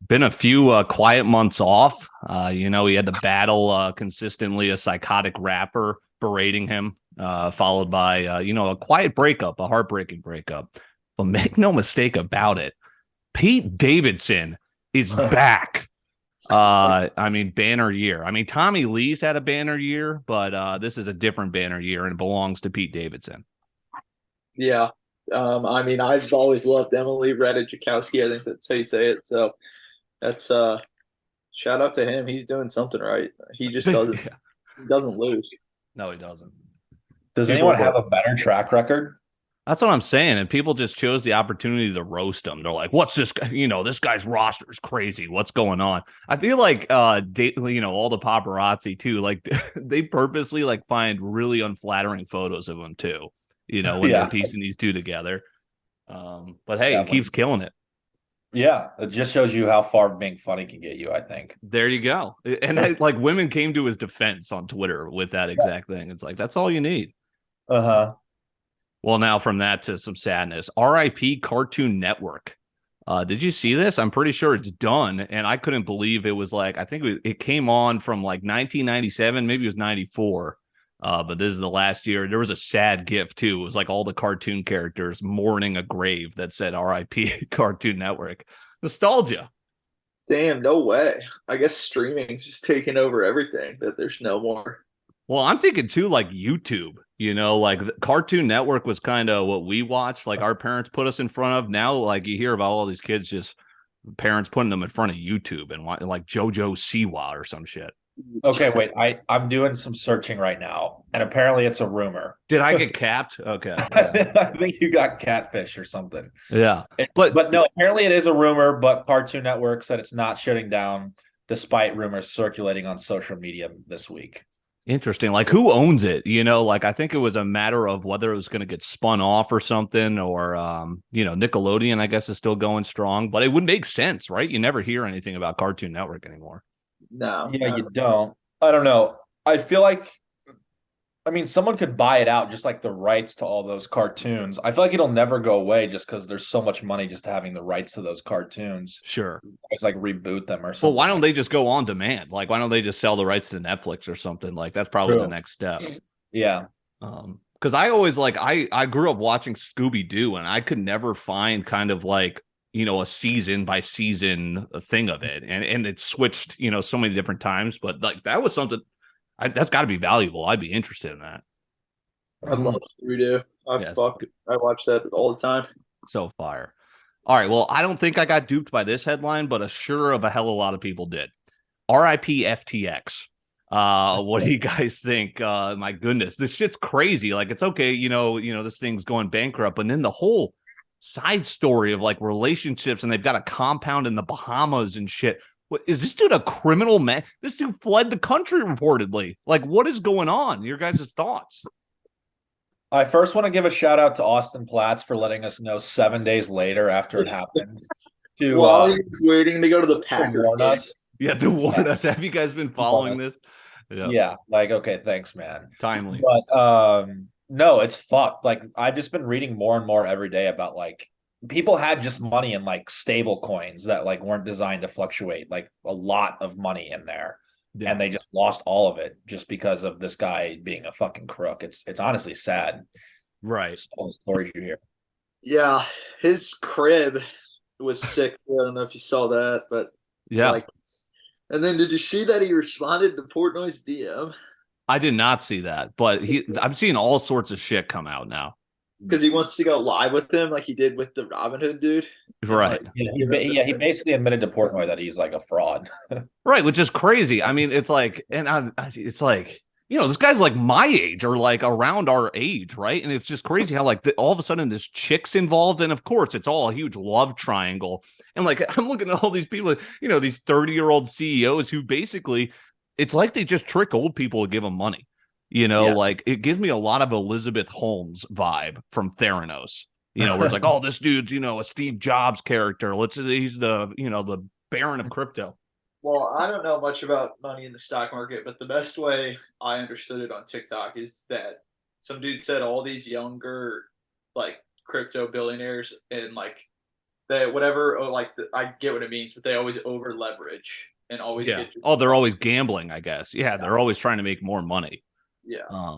Been a few quiet months off. He had to battle consistently a psychotic rapper berating him, followed by, a quiet breakup, a heartbreaking breakup. But make no mistake about it, Pete Davidson is back. Banner year. I mean, Tommy Lee's had a banner year, but this is a different banner year and it belongs to Pete Davidson. Yeah. I've always loved Emily Ratajkowski. I think that's how you say it. So that's shout out to him. He's doing something right. He just doesn't Yeah. he doesn't lose. No, he doesn't. Does People anyone have were a better track record? That's what I'm saying. And people just chose the opportunity to roast him. They're like, what's this guy? This guy's roster is crazy. What's going on? I feel like, all the paparazzi too, like they purposely like find really unflattering photos of him too, when they're Yeah, piecing these two together. But hey, he keeps definitely. killing it. Yeah, it just shows you how far being funny can get you, I think. There you go. And like women came to his defense on Twitter with that Yeah. exact thing. It's like, that's all you need. Uh-huh. Well, now from that to some sadness. RIP Cartoon Network. Did you see this? I'm pretty sure it's done, and I couldn't believe it was like I think it came on from like 1997, maybe it was 94. But this is the last year. There was a sad gift too. It was like all the cartoon characters mourning a grave that said RIP Cartoon Network. Nostalgia. Damn, no way. I guess streaming's just taking over everything, that there's no more. Well, I'm thinking too, like YouTube, like the Cartoon Network was kind of what we watched, like our parents put us in front of. Now, like you hear about all these kids just parents putting them in front of YouTube and like JoJo Siwa or some shit. Okay, wait. I'm doing some searching right now, and apparently it's a rumor. Did I get capped? Okay. Yeah. I think you got catfish or something. Yeah. But But no, apparently it is a rumor, but Cartoon Network said it's not shutting down despite rumors circulating on social media this week. interesting. Like who owns it? Like I think it was a matter of whether it was going to get spun off or something, or Nickelodeon, I guess, is still going strong, but it would make sense, right? You never hear anything about Cartoon Network anymore. No. Yeah, you don't. I don't know. I feel like, I mean, someone could buy it out, just like the rights to all those cartoons. I feel like it'll never go away just because there's so much money just having the rights to those cartoons. Sure. It's like reboot them or Well, something. why don't they just go on demand? Like, why don't they just sell the rights to Netflix or something? Like, that's probably the True. next step. Yeah. Because I always like I grew up watching Scooby Doo, and I could never find kind of like a season by season thing of it, and it switched so many different times. But like that was something that's got to be valuable. I'd be interested in that. I love Scooby Doo. Yes, I watch that all the time. so fire. All right, well, I don't think I got duped by this headline, but sure of a hell of a lot of people did. RIP FTX. What do you guys think? My goodness, this shit's crazy. Like, it's okay, this thing's going bankrupt, and then the whole side story of like relationships, and they've got a compound in the Bahamas and shit. What is this dude a criminal man? This dude fled the country reportedly. Like, what is going on? Your guys' thoughts? I first want to give a shout out to Austin Platts for letting us know 7 days later after it happened to While he was waiting to go to the Packers warn game. us. Yeah, to warn us. Have you guys been following this? Yeah. Yeah, like okay, thanks, man. Timely. But no, it's fucked. Like I've just been reading more and more every day about like people had just money in like stable coins that like weren't designed to fluctuate, like a lot of money in there. Yeah. And they just lost all of it just because of this guy being a fucking crook. It's honestly sad. Right. All the stories you hear. Yeah, his crib was sick. I don't know if you saw that, but yeah. Like, and then did you see that he responded to Portnoy's DM? I did not see that, but I'm seeing all sorts of shit come out now. Because he wants to go live with them like he did with the Robin Hood dude. Right. Like, he basically admitted to Portnoy that he's like a fraud. Right, which is crazy. I mean, it's like, and it's like, this guy's like my age or like around our age, right? And it's just crazy how like all of a sudden this chick's involved, and of course it's all a huge love triangle. And like I'm looking at all these people, these 30-year-old CEOs who basically, it's like they just trick old people to give them money. Like it gives me a lot of Elizabeth Holmes vibe from Theranos. Where it's like, oh, this dude's a Steve Jobs character. He's the Baron of crypto. Well, I don't know much about money in the stock market, but the best way I understood it on TikTok is that some dude said all these younger, like crypto billionaires and like They whatever, I get what it means, but they always over leverage and always Yeah. get. Oh, they're always gambling, I guess. Yeah, they're always trying to make more money. Yeah.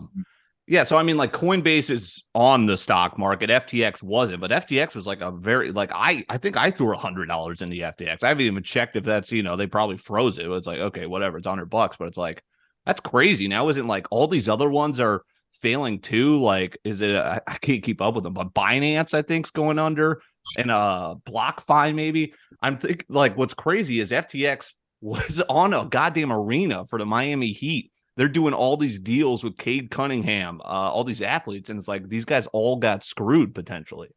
Yeah, so I mean, like Coinbase is on the stock market. FTX wasn't, but FTX was like a very like I think I threw $100 in the FTX. I haven't even checked if that's they probably froze it. It's like okay, whatever, it's $100, but it's like that's crazy. Now isn't like all these other ones are failing too? Like, is it? I can't keep up with them, but Binance I think's going under, and BlockFi maybe. I'm think like what's crazy is FTX was on a goddamn arena for the Miami Heat. They're doing all these deals with Cade Cunningham, all these athletes, and it's like these guys all got screwed potentially.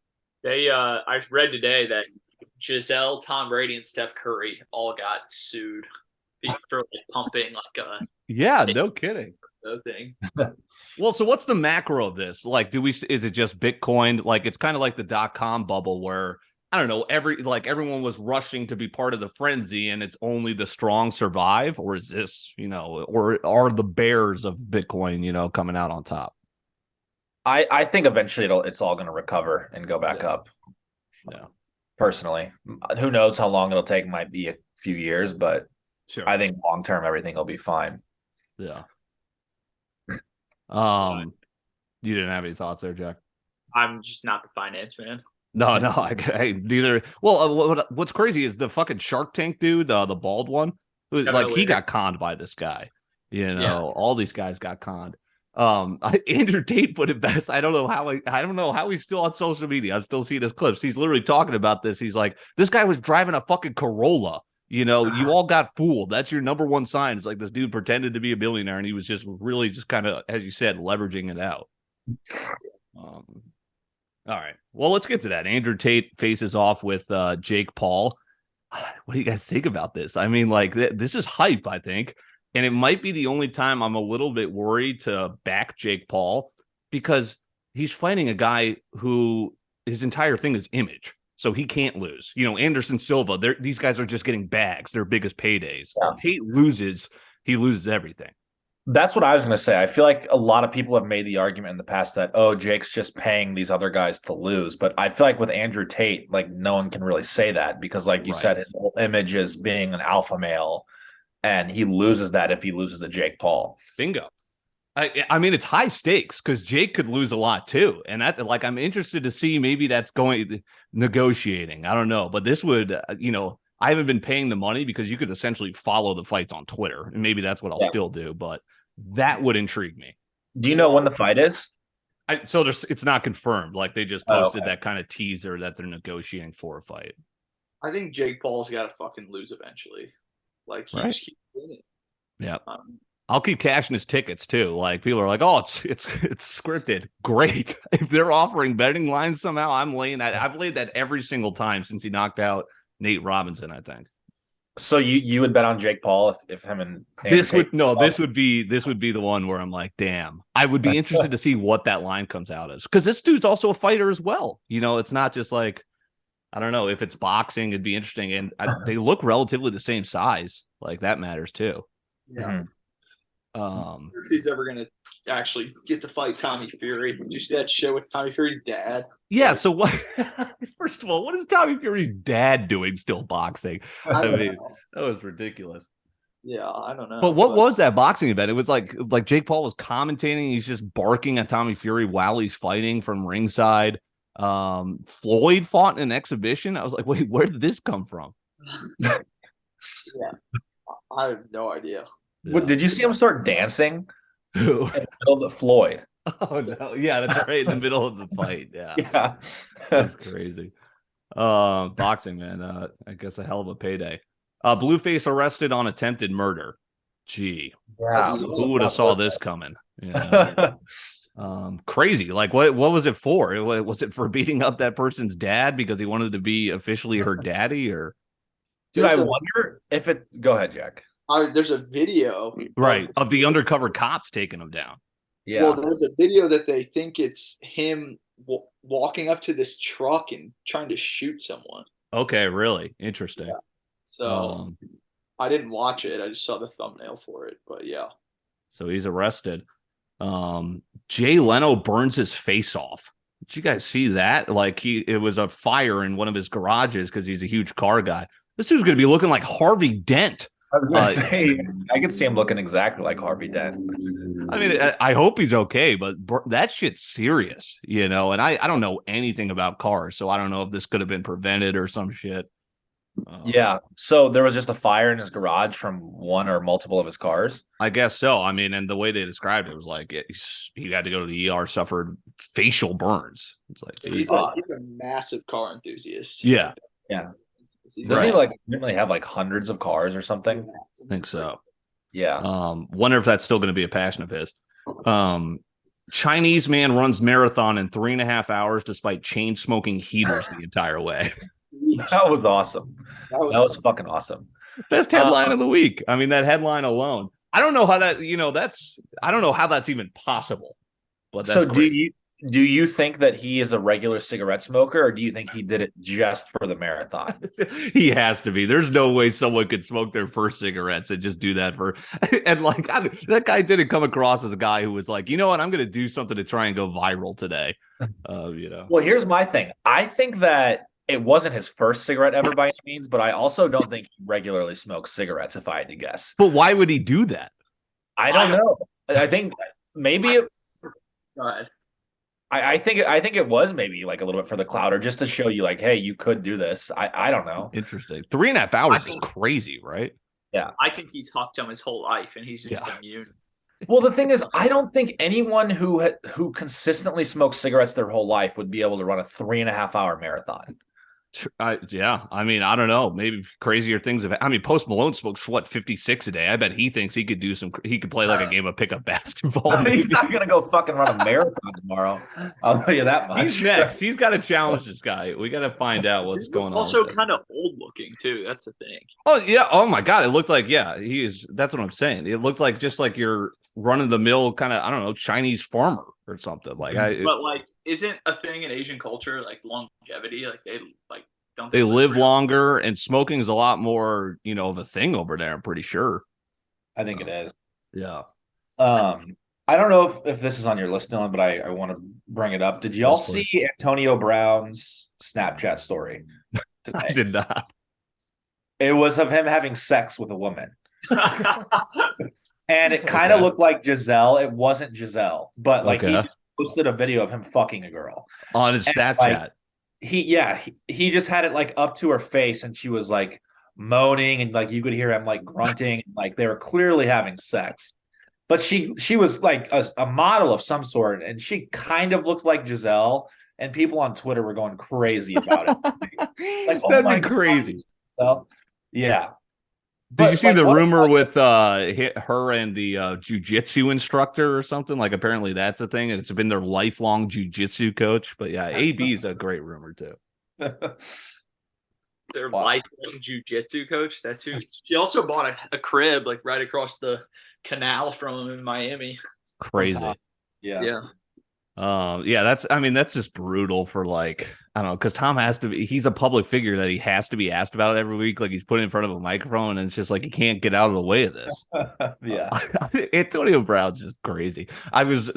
I read today that Giselle, Tom Brady, and Steph Curry all got sued for pumping yeah, no kidding. Thing. Well, so what's the macro of this? Like, is it just Bitcoin? Like, it's kind of like the .com bubble where I don't know, everyone was rushing to be part of the frenzy and it's only the strong survive, or is this, or are the bears of Bitcoin, coming out on top? I think eventually it's all going to recover and go back up. Yeah. Personally, who knows how long it'll take? Might be a few years, but sure. I think long term everything will be fine. Yeah. You didn't have any thoughts there, Jack? I'm just not the finance man. No, I neither. Well, what's crazy is the fucking Shark Tank dude, the bald one, who like he got conned by this guy. All these guys got conned. Andrew Tate put it best. I don't know how he's still on social media. I'm still seeing his clips. He's literally talking about this. He's like, this guy was driving a fucking Corolla. You all got fooled. That's your number one sign. It's like this dude pretended to be a billionaire and he was just really just kind of, as you said, leveraging it out. All right. Well, let's get to that. Andrew Tate faces off with Jake Paul. What do you guys think about this? I mean, like, this is hype, I think. And it might be the only time I'm a little bit worried to back Jake Paul because he's fighting a guy who his entire thing is image. So he can't lose. Anderson Silva, these guys are just getting bags, their biggest paydays. Yeah. Tate loses, he loses everything. That's what I was going to say. I feel like a lot of people have made the argument in the past that, Jake's just paying these other guys to lose. But I feel like with Andrew Tate, like no one can really say that because like you said, his whole image is being an alpha male and he loses that if he loses to Jake Paul. Bingo. I mean, it's high stakes because Jake could lose a lot too. And that I'm interested to see maybe that's going negotiating. I don't know. But this would, I haven't been paying the money because you could essentially follow the fights on Twitter. And maybe that's what I'll still do. But that would intrigue me. Do you know when the fight is? It's not confirmed. Like they just posted that kind of teaser that they're negotiating for a fight. I think Jake Paul's got to fucking lose eventually. Like he just keeps doing it. Yeah. I'll keep cashing his tickets too. Like people are like, oh, it's scripted. Great. If they're offering betting lines somehow, I'm laying that. I've laid that every single time since he knocked out Nate Robinson, I think. So you would bet on Jake Paul if him and this would be the one where I'm like, damn, I would be interested to see what that line comes out as because this dude's also a fighter as well. It's not just like, I don't know if it's boxing, it'd be interesting. And they look relatively the same size. Like that matters too. Yeah. If he's ever gonna actually get to fight Tommy Fury. Did you see that show with Tommy Fury's dad? Yeah. So what? First of all, what is Tommy Fury's dad doing still boxing? I mean, that was ridiculous. Yeah, I don't know. But what was that boxing event? It was like Jake Paul was commentating. He's just barking at Tommy Fury while he's fighting from ringside. Floyd fought in an exhibition. I was like, wait, where did this come from? Yeah, I have no idea. Yeah. What, did you see him start dancing? Who? In the middle of Floyd. Oh no! Yeah, that's right in the middle of the fight. Yeah, yeah, that's crazy. Boxing, man. I guess a hell of a payday. Blueface arrested on attempted murder. Gee, wow. Who would have saw this coming? Yeah. Crazy. Like, what was it for? Was it for beating up that person's dad because he wanted to be officially her daddy? Or, dude, I wonder if it. Go ahead, Jack. There's a video of the undercover cops taking him down. Yeah. Well, there's a video that they think it's him walking up to this truck and trying to shoot someone. Okay, really interesting. Yeah. So I didn't watch it. I just saw the thumbnail for it. But yeah. So he's arrested. Jay Leno burns his face off. Did you guys see that? Like it was a fire in one of his garages because he's a huge car guy. This dude's gonna be looking like Harvey Dent. I was gonna say, I could see him looking exactly like Harvey Dent. I mean, I hope he's okay, but that shit's serious, And I don't know anything about cars, so I don't know if this could have been prevented or some shit. Yeah. So there was just a fire in his garage from one or multiple of his cars. I guess so. I mean, and the way they described it was like he had to go to the ER, suffered facial burns. It's like he's a massive car enthusiast. Yeah. Doesn't he like really have like hundreds of cars or something? I think so. Yeah. Wonder if that's still going to be a passion of his. Chinese man runs marathon in 3.5 hours despite chain smoking heaters the entire way. That was awesome. That was fucking awesome. Best headline of the week. I mean, that headline alone. I don't know how that, I don't know how that's even possible. But that's so crazy. do you think that he is a regular cigarette smoker, or do you think he did it just for the marathon? He has to be. There's no way someone could smoke their first cigarettes and just do that and like that guy didn't come across as a guy who was like, you know what, I'm going to do something to try and go viral today. Well, here's my thing. I think that it wasn't his first cigarette ever by any means, but I also don't think he regularly smokes cigarettes, if I had to guess. But why would he do that? I don't know. I think maybe Go ahead. I think it was maybe like a little bit for the clout, or just to show you like, hey, you could do this. I don't know. Interesting. 3.5 hours is crazy, right? Yeah. I think he's hucked him his whole life and he's just immune. Well, the thing is, I don't think anyone who consistently smokes cigarettes their whole life would be able to run a 3.5 hour marathon. Yeah, I mean, I don't know. Maybe crazier things have. I mean, Post Malone smokes 56 a day. I bet he thinks he could do some. He could play like a game of pickup basketball. He's not gonna go fucking run a marathon tomorrow. I'll tell you that much. He's next. He's got to challenge this guy. We got to find out what's going on. Also, kind of old looking too. That's the thing. Oh yeah. Oh my god. It looked like he is. That's what I'm saying. It looked like just like your run of the mill kind of, I don't know, Chinese farmer or something. Like but like, isn't a thing in Asian culture like longevity? Like they live longer, and smoking is a lot more, of a thing over there. I'm pretty sure. I think it is. Yeah. I don't know if this is on your list, Dylan, but I want to bring it up. Did y'all see Antonio Brown's Snapchat story today? I did not. It was of him having sex with a woman. And it kind of looked like Giselle. It wasn't Giselle, but like he just posted a video of him fucking a girl on his Snapchat. He just had it like up to her face, and she was like moaning, and like you could hear him like grunting, like they were clearly having sex. But she was like a model of some sort, and she kind of looked like Giselle, and people on Twitter were going crazy about it. Like, that'd be crazy. So, yeah. Did you see the rumor with her and the jujitsu instructor or something? Like, apparently that's a thing. It's been their lifelong jujitsu coach. But yeah, AB is a great rumor too. Their lifelong jujitsu coach. That's who. She also bought a crib like right across the canal from him in Miami. Crazy. Yeah. That's just brutal for like, I don't know, because Tom he's a public figure that he has to be asked about every week. Like he's put in front of a microphone, and it's just like, he can't get out of the way of this. Antonio Brown's just crazy.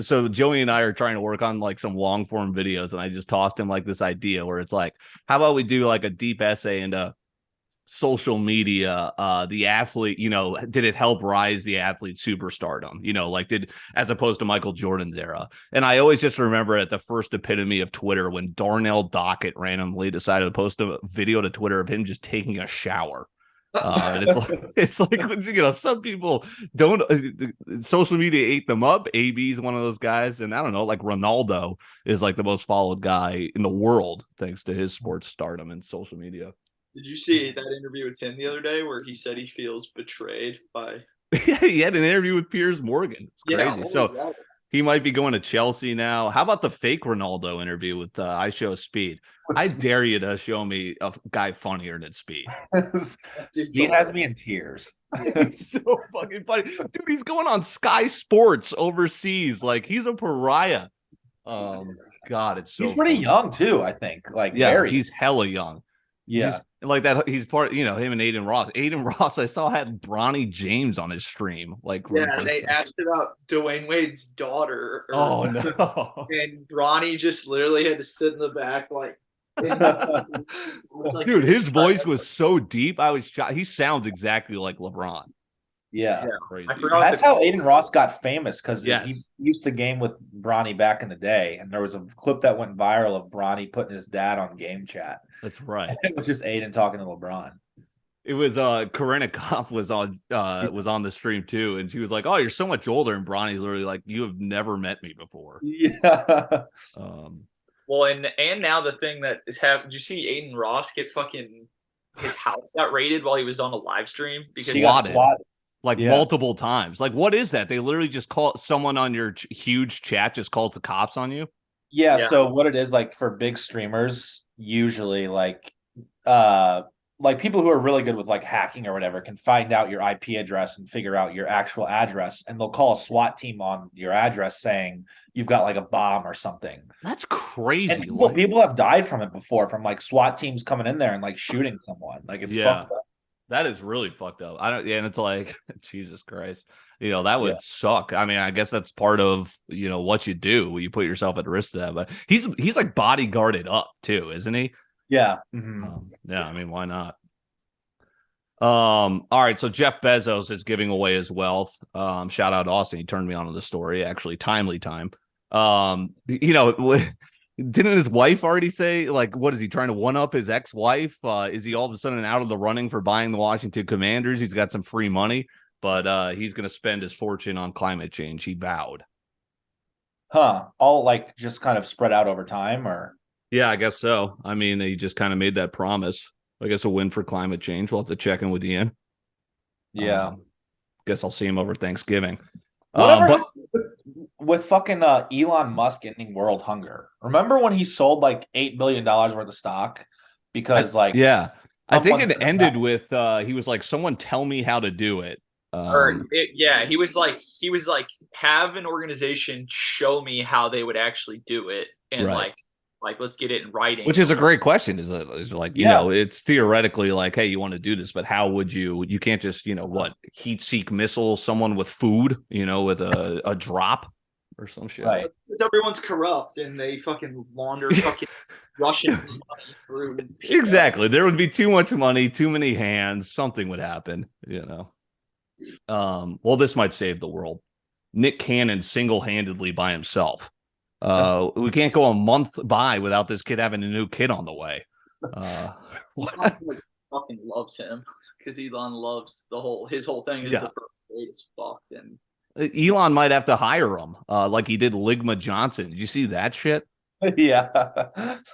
So Joey and I are trying to work on like some long form videos, and I just tossed him like this idea where it's like, how about we do like a deep essay into social media, the athlete, did it help rise the athlete superstardom, as opposed to Michael Jordan's era? And I always just remember at the first epitome of Twitter when Darnell Dockett randomly decided to post a video to Twitter of him just taking a shower. And it's like some people don't, social media ate them up. AB's one of those guys, and I don't know, like Ronaldo is like the most followed guy in the world thanks to his sports stardom and social media. Did you see that interview with him the other day where he said he feels betrayed by? Yeah, he had an interview with Piers Morgan. It's crazy. Yeah, so he might be going to Chelsea now. How about the fake Ronaldo interview with I Show Speed? I dare you to show me a guy funnier than Speed. Speed has me in tears. It's so fucking funny. Dude, he's going on Sky Sports overseas. Like, he's a pariah. God, it's so He's pretty young, too, I think. Like, he's hella young. Yeah. Like that, he's part, him and Aiden Ross. Aiden Ross, I saw had Bronny James on his stream. Like, Yeah, they asked about Dwayne Wade's daughter. Oh no. And Bronny just literally had to sit in the back, like, like dude, his voice was so deep. I was shocked. He sounds exactly like LeBron. Yeah. Crazy. I forgot That's how Aiden Ross got famous, because Yes. he used to game with Bronny back in the day, and there was a clip that went viral of Bronny putting his dad on game chat. That's right. It was just Aiden talking to LeBron. It was Corinna Koff was on the stream too, and she was like, "Oh, you're so much older," and Bronny's literally like, "You have never met me before." Yeah. Well, and now the thing that is happening. Did you see Aiden Ross get fucking his house got raided while he was on a live stream because He got swatted. like multiple times. Like, what is that? They literally just call someone on your huge chat just calls the cops on you. Yeah, so what it is, like, for big streamers, usually like people who are really good with like hacking or whatever can find out your IP address and figure out your actual address, and they'll call a SWAT team on your address saying you've got like a bomb or something. That's crazy. And people have died from it before, from like SWAT teams coming in there and like shooting someone. Like, it's fucked up. That is really fucked up. And it's like, Jesus Christ, that would suck. I mean, I guess that's part of, what you do. You put yourself at risk to that, but he's like bodyguarded up too, isn't he? Yeah. Yeah. I mean, why not? All right. So Jeff Bezos is giving away his wealth. Shout out to Austin. He turned me on to the story, actually timely time. Didn't his wife already say, like, what is he trying to one up his ex-wife? Is he all of a sudden out of the running for buying the Washington Commanders? He's got some free money, but he's going to spend his fortune on climate change. He vowed. All like just kind of spread out over time, or? Yeah, I guess so. I mean, he just kind of made that promise. I guess a win for climate change. We'll have to check in with Ian. Yeah. Guess I'll see him over Thanksgiving. Whatever with fucking Elon Musk ending world hunger. Remember when he sold like $8 billion worth of stock? Because I think it ended with he was like, someone tell me how to do it. He was like, have an organization show me how they would actually do it, and like let's get it in writing. Which is a great question. Is like, it's theoretically like, hey, you want to do this, but how would you can't just, heat seek missile someone with food, with a drop or some shit. Right. Because everyone's corrupt and they fucking launder fucking Russian money through. Exactly. There would be too much money, too many hands, something would happen, Well, this might save the world. Nick Cannon single-handedly by himself. We can't go a month by without this kid having a new kid on the way. Fucking loves him because Elon loves his whole thing is the greatest fucked, and Elon might have to hire him, like he did Ligma Johnson. Did you see that shit? Yeah,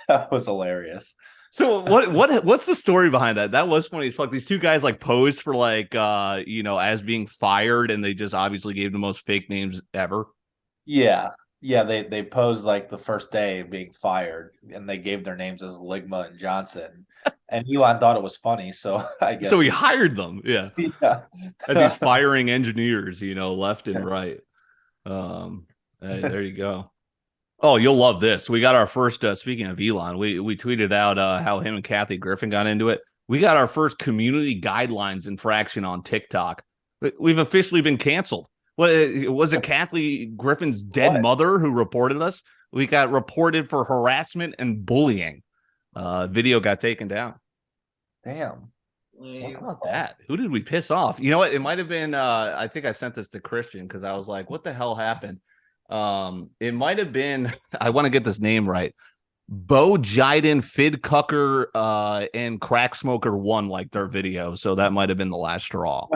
that was hilarious. So what's the story behind that? That was funny as fuck. These two guys like posed for like as being fired, and they just obviously gave the most fake names ever. Yeah, they posed like the first day of being fired, and they gave their names as Ligma and Johnson. And Elon thought it was funny, so I guess he hired them. Yeah. As he's firing engineers, left and right. Hey, there you go. Oh, you'll love this. We got our first. Speaking of Elon, we tweeted out how him and Kathy Griffin got into it. We got our first community guidelines infraction on TikTok. We've officially been canceled. What was it? Kathy Griffin's dead mother who reported us. We got reported for harassment and bullying. Video got taken down. Damn. What about that? Who did we piss off? You know what? It might have been. I think I sent this to Christian because I was like, "What the hell happened?" It might have been. I want to get this name right. Bo Jiden, Fid Cucker, and Crack Smoker 1 liked our video, so that might have been the last straw.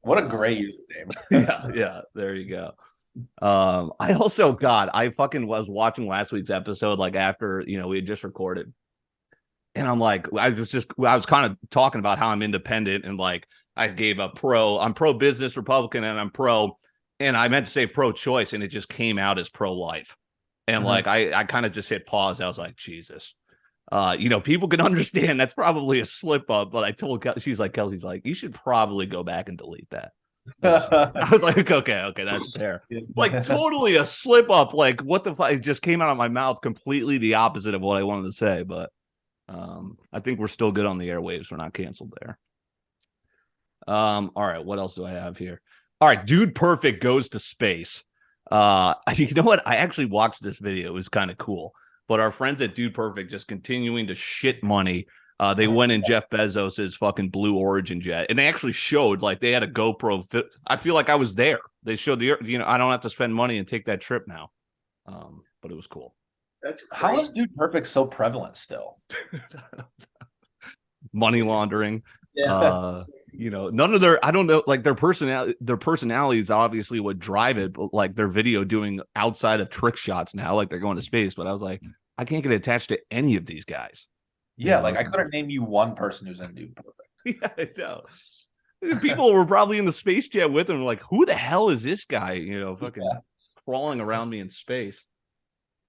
What a great username. Yeah. There you go. I also I fucking was watching last week's episode, like after we had just recorded, and I'm like, I was kind of talking about how I'm independent and like I gave I'm pro business Republican and I'm pro, and I meant to say pro choice, and it just came out as pro life. And like, I kind of just hit pause. I was like, Jesus, people can understand that's probably a slip up. But I told Kelsey's like, you should probably go back and delete that. I was like, okay, that's fair. Like totally a slip up. Like what the fuck? It just came out of my mouth completely the opposite of what I wanted to say. But I think we're still good on the airwaves. We're not canceled there. All right, what else do I have here? All right, Dude Perfect goes to space. You know what? I actually watched this video. It was kind of cool. But our friends at Dude Perfect just continuing to shit money. They went in Jeff Bezos's fucking Blue Origin jet, and they actually showed like they had a GoPro. I feel like I was there. They showed I don't have to spend money and take that trip now. But it was cool. That's How great. is Dude Perfect so prevalent still? Money laundering. Yeah. None of their, I don't know, like their personality is obviously what drive it, but like their video doing outside of trick shots now, like they're going to space. But I was like, I can't get attached to any of these guys. Yeah, like I couldn't name you one person who's in Dude Perfect. Yeah, I know. People were probably in the space jet with him, like, who the hell is this guy? Fucking crawling around me in space.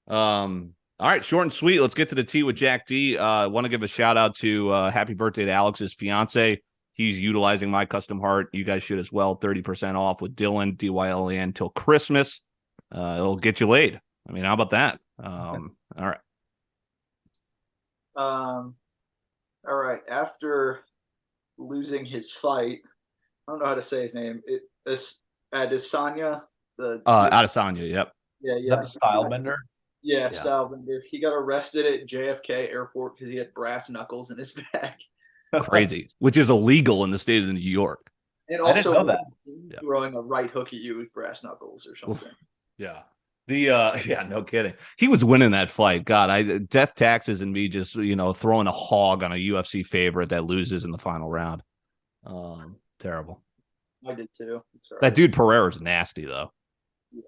All right, short and sweet. Let's get to the tea with Jack D. I want to give a shout out to happy birthday to Alex's fiance. He's utilizing my custom heart. You guys should as well. 30% off with Dylan, DYLAN, till Christmas. It'll get you laid. I mean, how about that? All right. All right. After losing his fight, I don't know how to say his name. It's Adesanya. Adesanya, yep. Yeah, Is that the style bender? Yeah, style bender. He got arrested at JFK airport because he had brass knuckles in his bag. Crazy, which is illegal in the state of New York. And I didn't also know that. throwing a right hook at you with brass knuckles or something. Yeah. No kidding. He was winning that fight. God, death taxes and me just, throwing a hog on a UFC favorite that loses in the final round. Terrible. I did too. It's all right. That dude Pereira's nasty though. Yeah.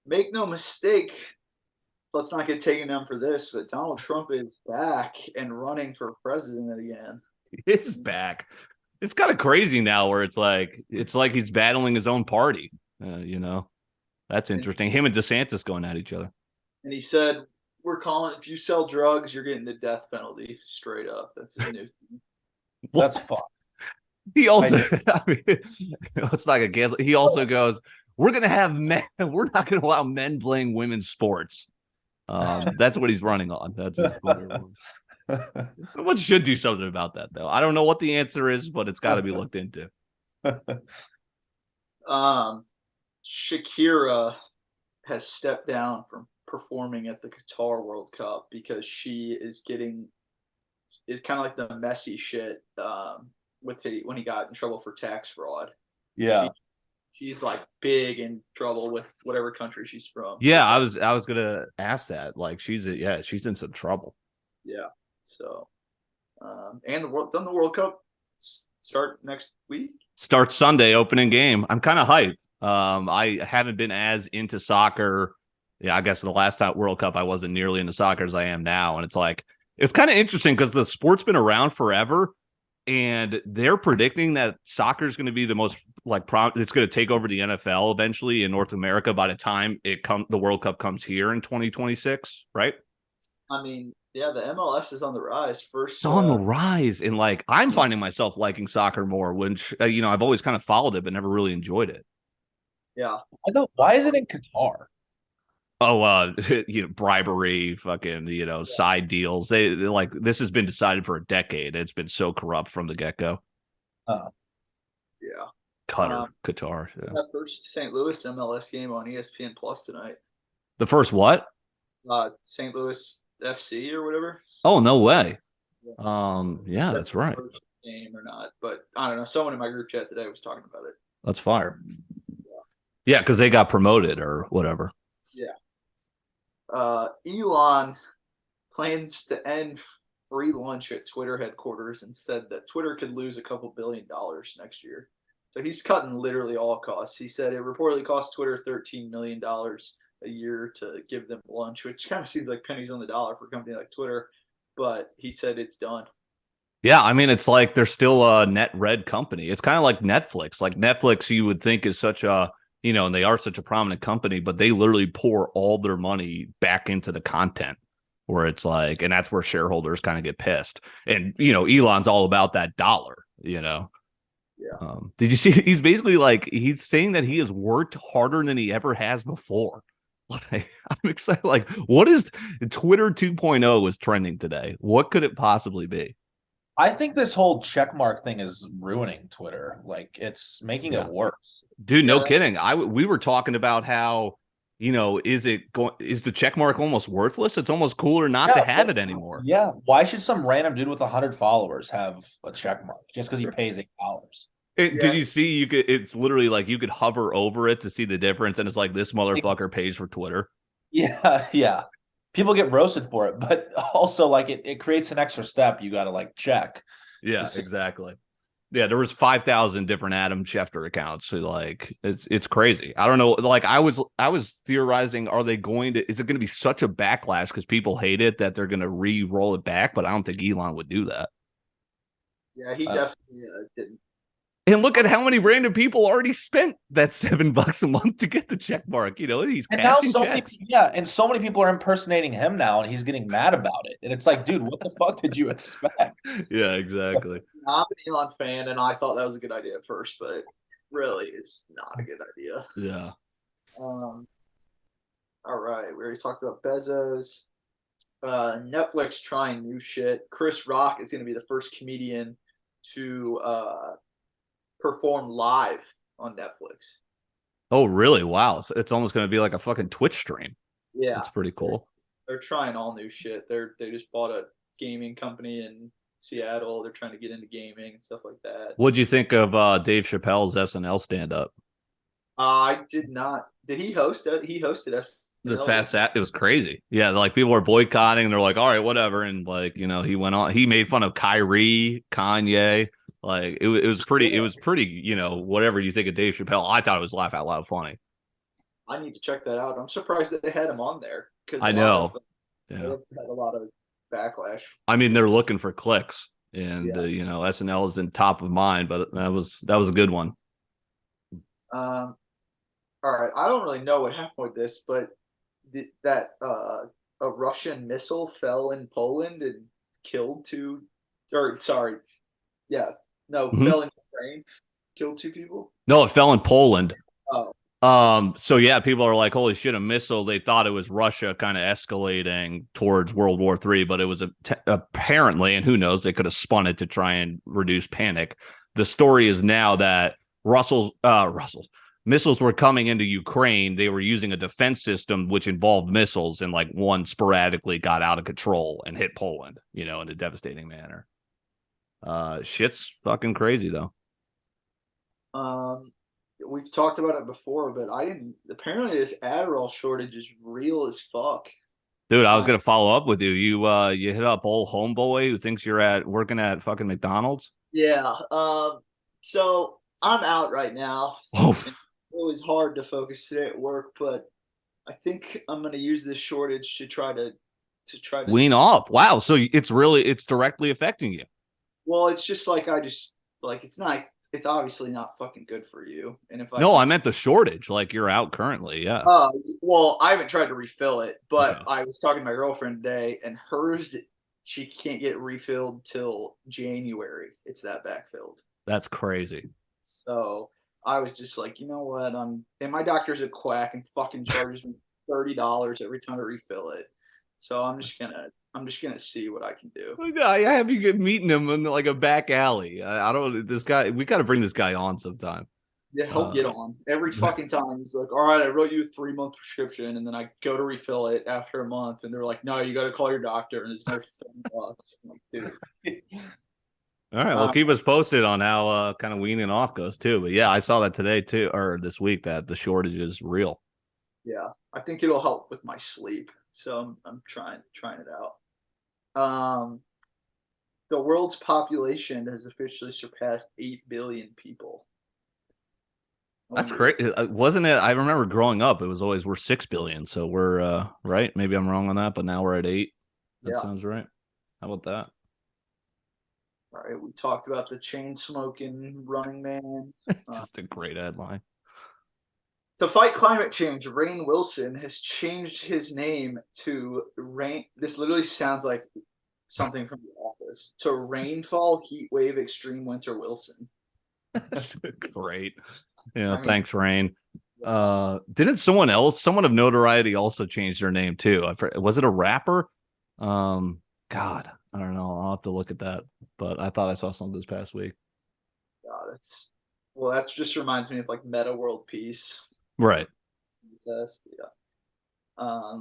Make no mistake, let's not get taken down for this, but Donald Trump is back and running for president again. He's back. It's kind of crazy now where it's like he's battling his own party. That's interesting. Him and DeSantis going at each other. And he said, we're calling, if you sell drugs, you're getting the death penalty straight up. That's his new thing. That's fun. He also, let's not get canceled. He also goes, we're going to have men. We're not going to allow men playing women's sports. That's what he's running on. That's his Someone should do something about that, though. I don't know what the answer is, but it's got to be looked into. Shakira has stepped down from performing at the Qatar World Cup because she is getting it's kind of like the messy shit when he got in trouble for tax fraud. Yeah. She's like big in trouble with whatever country she's from. Yeah, I was gonna ask that. Like she's in some trouble. Yeah. So and the World Cup start next week? Starts Sunday, opening game. I'm kind of hyped. I haven't been as into soccer. Yeah, I guess the last time World Cup I wasn't nearly into soccer as I am now. And it's kind of interesting because the sport's been around forever. And they're predicting that soccer is going to be the most it's going to take over the NFL eventually in North America by the time the World Cup comes here in 2026, right? I mean, yeah, the MLS is on the rise. It's on the rise, and I'm finding myself liking soccer more, which I've always kind of followed it, but never really enjoyed it. Yeah, why is it in Qatar? Oh, bribery, fucking, side deals. They this has been decided for a decade. It's been so corrupt from the get go. Yeah. Qatar. Yeah. That first St. Louis MLS game on ESPN Plus tonight. The first what? St. Louis FC or whatever. Oh, no way. Yeah. That's right. First game or not, but I don't know. Someone in my group chat today was talking about it. That's fire. Yeah, because they got promoted or whatever. Yeah. Elon plans to end free lunch at Twitter headquarters and said that Twitter could lose a couple $1 billion next year. So he's cutting literally all costs. He said it reportedly costs Twitter $13 million a year to give them lunch, which kind of seems like pennies on the dollar for a company like Twitter. But he said it's done. Yeah, I mean, it's like they're still a net red company. It's kind of like Netflix. Like Netflix, you would think is such a, and they are such a prominent company, but they literally pour all their money back into the content where it's like, and that's where shareholders kind of get pissed. And, Elon's all about that dollar, Yeah. Did you see? He's basically he's saying that he has worked harder than he ever has before. Like, I'm excited. Like, what is Twitter 2.0 was trending today? What could it possibly be? I think this whole check mark thing is ruining Twitter. Like it's making Yeah. it worse. Dude, no Yeah. kidding. We were talking about how, is the check mark almost worthless? It's almost cooler not to have it anymore. Yeah. Why should some random dude with 100 followers have a check mark just because he pays $8? Did you see it's literally like you could hover over it to see the difference, and it's like this motherfucker pays for Twitter. Yeah, yeah. People get roasted for it, but also like it creates an extra step you gotta like check. Yeah, exactly. Yeah, there was 5,000 different Adam Schefter accounts. So like it's crazy. I don't know. Like I was theorizing, is it going to be such a backlash because people hate it that they're going to re-roll it back? But I don't think Elon would do that. Yeah, he definitely didn't. And look at how many random people already spent that $7 a month to get the check mark. He's and now cashing checks. and so many people are impersonating him now, and he's getting mad about it. And it's like, dude, what the fuck did you expect? Yeah, exactly. I'm an Elon fan, and I thought that was a good idea at first, but it really is not a good idea. Yeah. All right, we already talked about Bezos. Netflix trying new shit. Chris Rock is going to be the first comedian to perform live on Netflix. Oh, really? Wow. So it's almost going to be like a fucking Twitch stream. Yeah, That's pretty cool. They're trying all new shit. They just bought a gaming company in Seattle. They're trying to get into gaming and stuff like that. What'd you think of Dave Chappelle's SNL stand-up? I did not. Did he host it? He hosted us This past Saturday, it was crazy. Yeah, like people were boycotting. They're like, all right, whatever. And like, he went on. He made fun of Kyrie, Kanye. Like it was pretty. It was pretty. Whatever you think of Dave Chappelle, I thought it was laugh out loud funny. I need to check that out. I'm surprised that they had him on there because I know. They had a lot of backlash. I mean, they're looking for clicks, and SNL is in top of mind. But that was a good one. All right, I don't really know what happened with this, but that a Russian missile fell in Poland and killed two, or sorry, yeah, no, fell in Ukraine, killed two people. No, it fell in Poland. Oh. So yeah, people are like, holy shit, a missile. They thought it was Russia kind of escalating towards World War III, but it was apparently, and who knows, they could have spun it to try and reduce panic. The story is now that Russell's missiles were coming into Ukraine. They were using a defense system which involved missiles, and like one sporadically got out of control and hit Poland, in a devastating manner. Shit's fucking crazy though. We've talked about it before, but I didn't. Apparently, this Adderall shortage is real as fuck. Dude, I was gonna follow up with you. You hit up old homeboy who thinks you're working at fucking McDonald's. Yeah. So I'm out right now. Oh. It was hard to focus today at work, but I think I'm gonna use this shortage to try to wean off. Wow. So it's directly affecting you. Well, it's just like it's obviously not fucking good for you. And if I meant the shortage. Like you're out currently. Yeah. Well, I haven't tried to refill it, but I was talking to my girlfriend today, and hers, she can't get refilled till January. It's that backfilled. That's crazy. So I was just like, you know what? And my doctor's a quack and fucking charges me $30 every time I refill it. So I'm just gonna see what I can do. I have you meeting him in like a back alley. I don't. This guy, we got to bring this guy on sometime. Yeah, he'll get on every fucking time. He's like, all right, I wrote you a 3-month prescription, and then I go to refill it after a month, and they're like, no, you got to call your doctor, and it's another $30. I'm like, dude. All right, well, keep us posted on how kind of weaning off goes too. But yeah, I saw that today too, or this week, that the shortage is real. Yeah, I think it'll help with my sleep. So I'm trying it out. The world's population has officially surpassed 8 billion people. That's great. Wasn't it? I remember growing up, it was always we're 6 billion. So we're right. Maybe I'm wrong on that, but now we're at 8. That sounds right. How about that? All right. We talked about the chain smoking Running Man. Just a great headline. To fight climate change, Rainn Wilson has changed his name to Rain. This literally sounds like something from The Office. To Rainfall Heatwave Extreme Winter Wilson. That's great. Yeah, thanks, Rain. Didn't someone of notoriety also change their name too? Was it a rapper? God, I don't know. I'll have to look at that. But I thought I saw something this past week. That just reminds me of like Meta World Peace. Right. Test, yeah.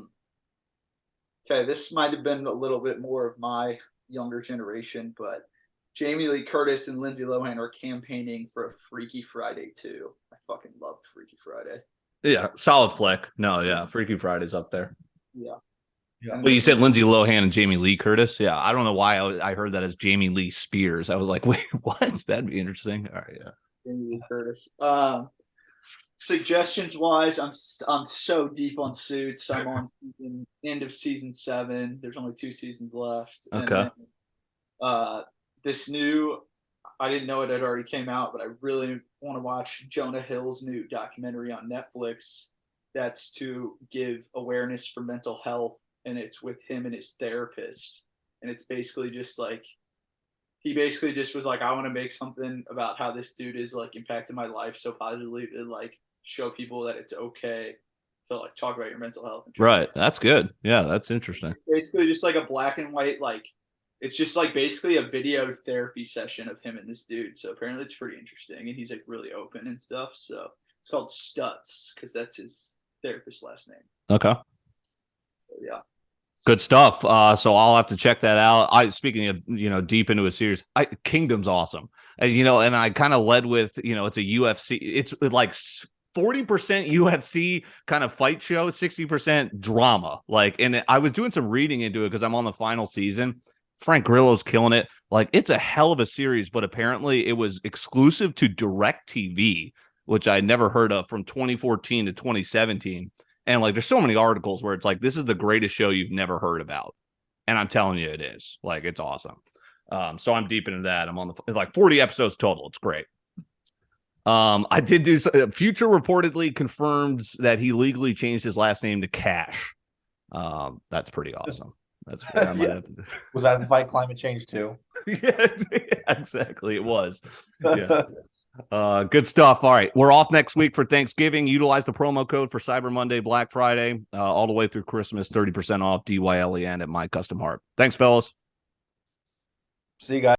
Okay, this might have been a little bit more of my younger generation, but Jamie Lee Curtis and Lindsay Lohan are campaigning for a Freaky Friday 2. I fucking love Freaky Friday. Yeah, solid flick. No, yeah, Freaky Friday's up there. Yeah. Well, you said Lindsay Lohan and Jamie Lee Curtis. Yeah, I don't know why I heard that as Jamie Lee Spears. I was like, wait, what? That'd be interesting. All right, yeah. Jamie Lee Curtis. Suggestions wise, I'm so deep on Suits. I'm on end of season 7. There's only 2 seasons left. Okay. And this new, I didn't know it had already came out, but I really want to watch Jonah Hill's new documentary on Netflix. That's to give awareness for mental health, and it's with him and his therapist. And it's basically just like, he basically just was like, I want to make something about how this dude is like impacted my life so positively to like show people that it's okay to like talk about your mental health. Right. That's good. Yeah, that's interesting. Basically just like a black and white, like it's just like basically a video therapy session of him and this dude. So apparently it's pretty interesting, and he's like really open and stuff. So it's called Stutz because that's his therapist's last name. Okay. So yeah. Good stuff. So I'll have to check that out. Speaking of, deep into a series, Kingdom's awesome. And I kind of led with, it's a UFC. It's like 40% UFC kind of fight show, 60% drama. And I was doing some reading into it because I'm on the final season. Frank Grillo's killing it. Like, it's a hell of a series, but apparently it was exclusive to DirecTV, which I never heard of, from 2014 to 2017. And like, there's so many articles where it's like, this is the greatest show you've never heard about. And I'm telling you, it is. Like, it's awesome. So I'm deep into that. I'm on it's like 40 episodes total. It's great. I did do Future reportedly confirms that he legally changed his last name to Cash. That's pretty awesome. That's yeah. Was that to fight climate change too? Yeah, exactly. It was. Yeah. Good stuff. All right, we're off next week for Thanksgiving. Utilize the promo code for Cyber Monday, Black Friday, all the way through Christmas. 30% off DYLEN at My Custom Heart. Thanks, fellas. See you guys.